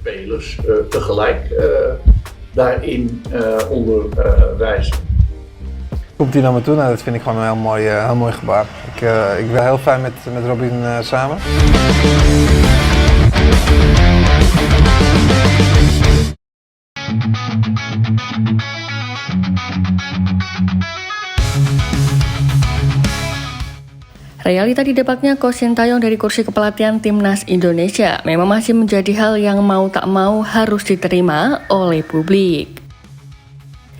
spelers tegelijk daarin onderwijzen. Komt hij naar me toe? Nou, dat vind ik gewoon een heel mooi gebaar. Ik ben heel fijn met Robin samen. Realita didebaknya Coach Sintayong dari kursi kepelatihan Timnas Indonesia memang masih menjadi hal yang mau tak mau harus diterima oleh publik.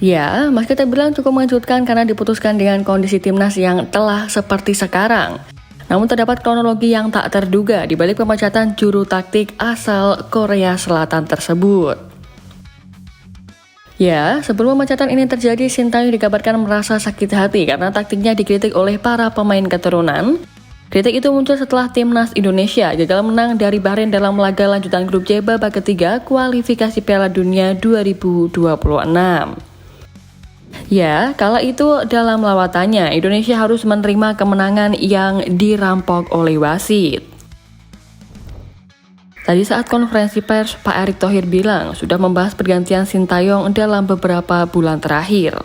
Ya, meski terbilang cukup mengejutkan karena diputuskan dengan kondisi timnas yang telah seperti sekarang. Namun terdapat kronologi yang tak terduga di balik pemecatan juru taktik asal Korea Selatan tersebut. Ya, sebelum pemecatan ini terjadi, Sintayong dikabarkan merasa sakit hati karena taktiknya dikritik oleh para pemain keturunan. Kritik itu muncul setelah Timnas Indonesia gagal menang dari Bahrain dalam laga lanjutan grup C babak ketiga kualifikasi Piala Dunia 2026. Ya, kala itu dalam lawatannya, Indonesia harus menerima kemenangan yang dirampok oleh wasit. Tadi saat konferensi pers, Pak Erick Thohir bilang sudah membahas pergantian Sintayong dalam beberapa bulan terakhir.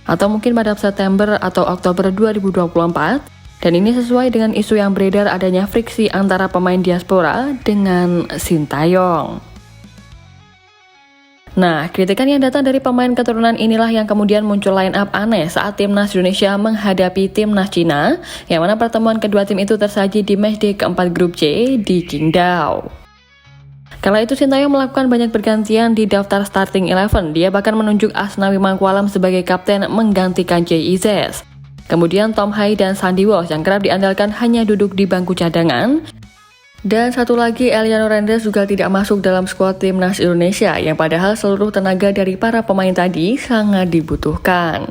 Atau mungkin pada September atau Oktober 2024, dan ini sesuai dengan isu yang beredar adanya friksi antara pemain diaspora dengan Sintayong. Nah, kritikan yang datang dari pemain keturunan inilah yang kemudian muncul line up aneh saat Timnas Indonesia menghadapi Timnas Cina, yang mana pertemuan kedua tim itu tersaji di matchday keempat grup C di Qingdao. Kala itu Sintayong melakukan banyak pergantian di daftar starting 11, dia bahkan menunjuk Asnawi Mangkualam sebagai kapten menggantikan Jay Izzes. Kemudian Tom Hai dan Sandy Walsh yang kerap diandalkan hanya duduk di bangku cadangan. Dan satu lagi, Eliano Rendes juga tidak masuk dalam skuad Timnas Indonesia, yang padahal seluruh tenaga dari para pemain tadi sangat dibutuhkan.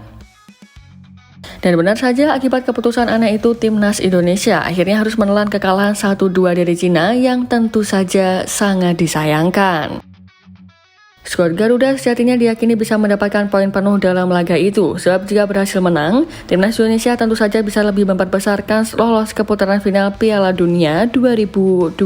Dan benar saja akibat keputusan aneh itu Timnas Indonesia akhirnya harus menelan kekalahan 1-2 dari Cina yang tentu saja sangat disayangkan. Skuad Garuda sejatinya diyakini bisa mendapatkan poin penuh dalam laga itu, sebab jika berhasil menang, Timnas Indonesia tentu saja bisa lebih memperbesarkan lolos ke putaran final Piala Dunia 2026.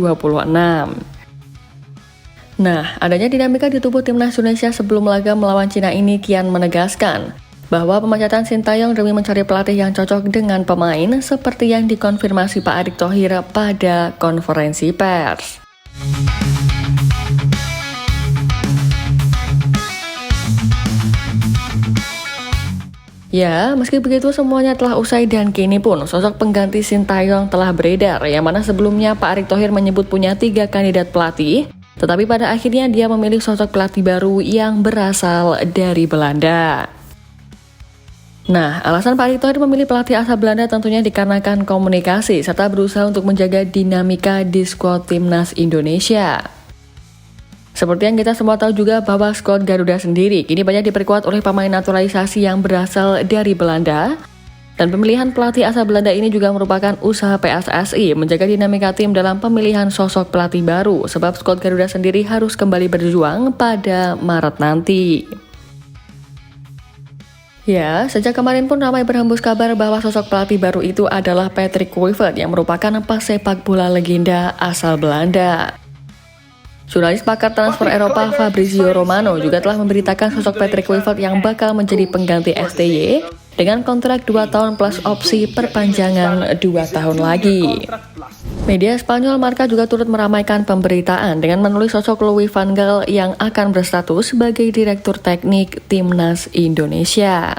Nah, adanya dinamika di tubuh Timnas Indonesia sebelum laga melawan Cina ini kian menegaskan bahwa pemecatan Sintayong demi mencari pelatih yang cocok dengan pemain seperti yang dikonfirmasi Pak Erick Thohir pada konferensi pers. Ya, meski begitu semuanya telah usai dan kini pun sosok pengganti Sintayong telah beredar, yang mana sebelumnya Pak Erick Thohir menyebut punya 3 kandidat pelatih, tetapi pada akhirnya dia memilih sosok pelatih baru yang berasal dari Belanda. Nah, alasan Pak Erick Thohir memilih pelatih asal Belanda tentunya dikarenakan komunikasi serta berusaha untuk menjaga dinamika di skuad Timnas Indonesia. Seperti yang kita semua tahu juga bahwa skuad Garuda sendiri kini banyak diperkuat oleh pemain naturalisasi yang berasal dari Belanda. Dan pemilihan pelatih asal Belanda ini juga merupakan usaha PSSI menjaga dinamika tim dalam pemilihan sosok pelatih baru, sebab skuad Garuda sendiri harus kembali berjuang pada Maret nanti. Ya, sejak kemarin pun ramai berhembus kabar bahwa sosok pelatih baru itu adalah Patrick Kluivert yang merupakan pesepak bola legenda asal Belanda. Jurnalis pakar transfer Eropa Fabrizio Romano juga telah memberitakan sosok Patrick Kluivert yang bakal menjadi pengganti STY dengan kontrak 2 tahun plus opsi perpanjangan 2 tahun lagi. Media Spanyol Marca juga turut meramaikan pemberitaan dengan menulis sosok Louis van Gaal yang akan berstatus sebagai direktur teknik Timnas Indonesia.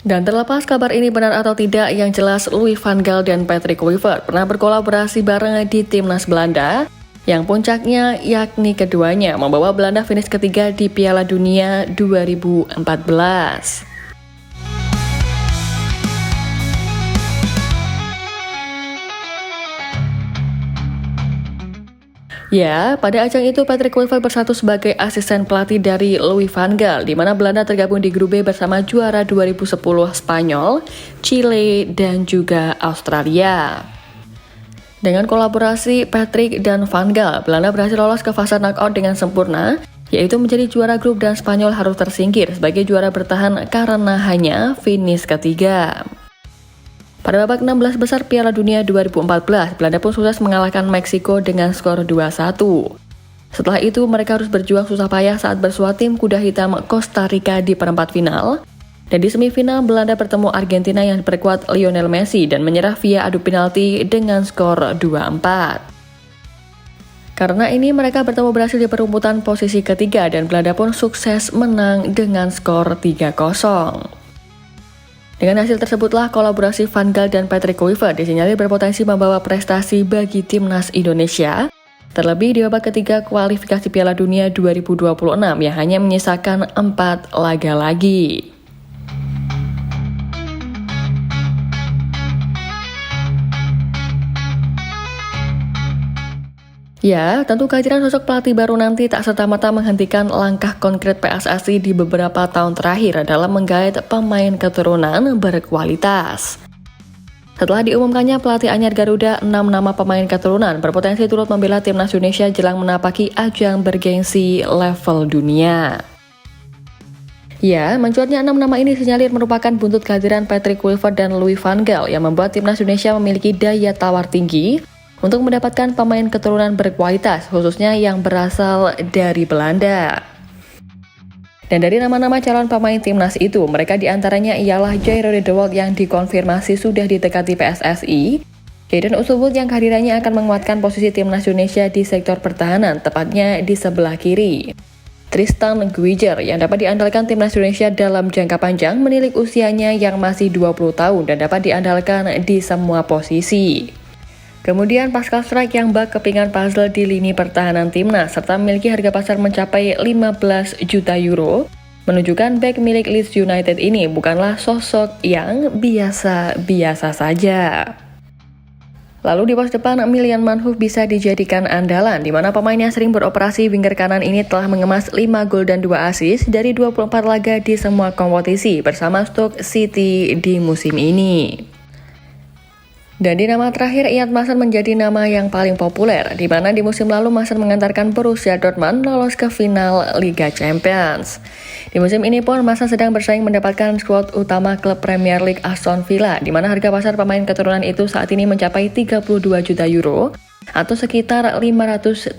Dan terlepas kabar ini benar atau tidak, yang jelas Louis van Gaal dan Patrick Kluivert pernah berkolaborasi bareng di Timnas Belanda, yang puncaknya yakni keduanya membawa Belanda finish ketiga di Piala Dunia 2014. Ya, pada ajang itu Patrick Kluivert bersatu sebagai asisten pelatih dari Louis van Gaal, di mana Belanda tergabung di grup B bersama juara 2010 Spanyol, Chile, dan juga Australia. Dengan kolaborasi Patrick dan van Gaal, Belanda berhasil lolos ke fase knockout dengan sempurna, yaitu menjadi juara grup dan Spanyol harus tersingkir sebagai juara bertahan karena hanya finish ketiga. Pada babak 16 besar Piala Dunia 2014, Belanda pun sukses mengalahkan Meksiko dengan skor 2-1. Setelah itu mereka harus berjuang susah payah saat bersua tim kuda hitam Costa Rica di perempat final. Dan di semifinal Belanda bertemu Argentina yang diperkuat Lionel Messi dan menyerah via adu penalti dengan skor 2-4. Karena ini mereka bertemu berhasil di perebutan posisi ketiga dan Belanda pun sukses menang dengan skor 3-0. Dengan hasil tersebutlah kolaborasi Van Gaal dan Patrick Kluivert disinyalir berpotensi membawa prestasi bagi timnas Indonesia, terlebih di babak ketiga kualifikasi Piala Dunia 2026 yang hanya menyisakan 4 laga lagi. Ya, tentu kehadiran sosok pelatih baru nanti tak serta-merta menghentikan langkah konkret PSSI di beberapa tahun terakhir dalam menggait pemain keturunan berkualitas. Setelah diumumkannya pelatih anyar Garuda, 6 nama pemain keturunan berpotensi turut membela timnas Indonesia jelang menapaki ajang bergengsi level dunia. Ya, mencuatnya 6 nama ini disinyalir merupakan buntut kehadiran Patrick Kluivert dan Louis van Gaal yang membuat timnas Indonesia memiliki daya tawar tinggi untuk mendapatkan pemain keturunan berkualitas, khususnya yang berasal dari Belanda. Dan dari nama-nama calon pemain timnas itu, mereka diantaranya ialah Jairo de Wolf yang dikonfirmasi sudah ditekati PSSI, Jayden Usubut yang kehadirannya akan menguatkan posisi timnas Indonesia di sektor pertahanan, tepatnya di sebelah kiri. Tristan Guijer yang dapat diandalkan timnas Indonesia dalam jangka panjang menilik usianya yang masih 20 tahun dan dapat diandalkan di semua posisi. Kemudian Pascal Struijk yang bak kepingan puzzle di lini pertahanan timnas serta memiliki harga pasar mencapai 15 juta euro, menunjukkan bek milik Leeds United ini bukanlah sosok yang biasa-biasa saja. Lalu di pos depan Milian Manhoef bisa dijadikan andalan, di mana pemain yang sering beroperasi winger kanan ini telah mengemas 5 gol dan 2 assist dari 24 laga di semua kompetisi bersama Stoke City di musim ini. Dan di nama terakhir, Iyad Masen menjadi nama yang paling populer, di mana di musim lalu Masen mengantarkan Borussia Dortmund lolos ke final Liga Champions. Di musim ini pun Masen sedang bersaing mendapatkan skuad utama klub Premier League Aston Villa, di mana harga pasar pemain keturunan itu saat ini mencapai 32 juta euro atau sekitar 538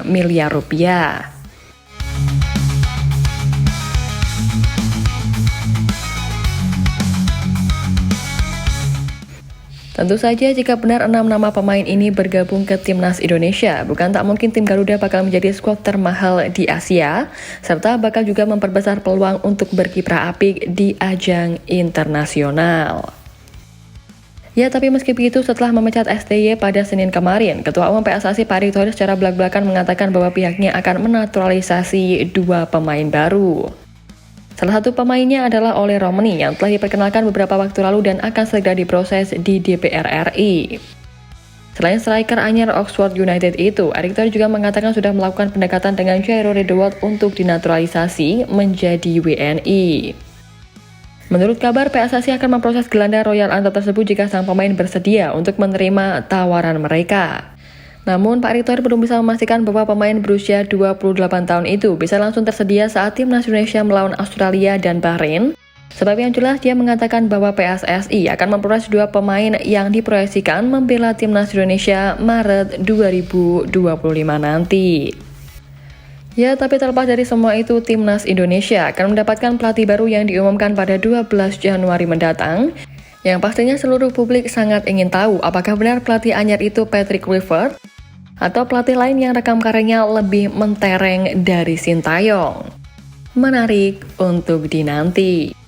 miliar rupiah. Tentu saja jika benar 6 nama pemain ini bergabung ke timnas Indonesia, bukan tak mungkin tim Garuda bakal menjadi skuad termahal di Asia, serta bakal juga memperbesar peluang untuk berkiprah apik di ajang internasional. Ya, tapi meski begitu setelah memecat STY pada Senin kemarin, Ketua Umum PSSI Pak Erick Thohir secara belak-belakan mengatakan bahwa pihaknya akan menaturalisasi 2 pemain baru. Salah satu pemainnya adalah Ole Romani yang telah diperkenalkan beberapa waktu lalu dan akan segera diproses di DPR RI. Selain striker anyar Oxford United itu, Erick Thohir juga mengatakan sudah melakukan pendekatan dengan Jairo de Wolf untuk dinaturalisasi menjadi WNI. Menurut kabar, PSSI akan memproses gelandang Royal Antwerp tersebut jika sang pemain bersedia untuk menerima tawaran mereka. Namun, Pak Erick Thohir belum bisa memastikan bahwa pemain berusia 28 tahun itu bisa langsung tersedia saat timnas Indonesia melawan Australia dan Bahrain. Sebab yang jelas dia mengatakan bahwa PSSI akan memproses 2 pemain yang diproyeksikan membela timnas Indonesia Maret 2025 nanti. Ya, tapi terlepas dari semua itu, timnas Indonesia akan mendapatkan pelatih baru yang diumumkan pada 12 Januari mendatang. Yang pastinya seluruh publik sangat ingin tahu apakah benar pelatih anyar itu Patrick Kluivert atau pelatih lain yang rekam karyanya lebih mentereng dari Sintayong. Menarik untuk dinanti.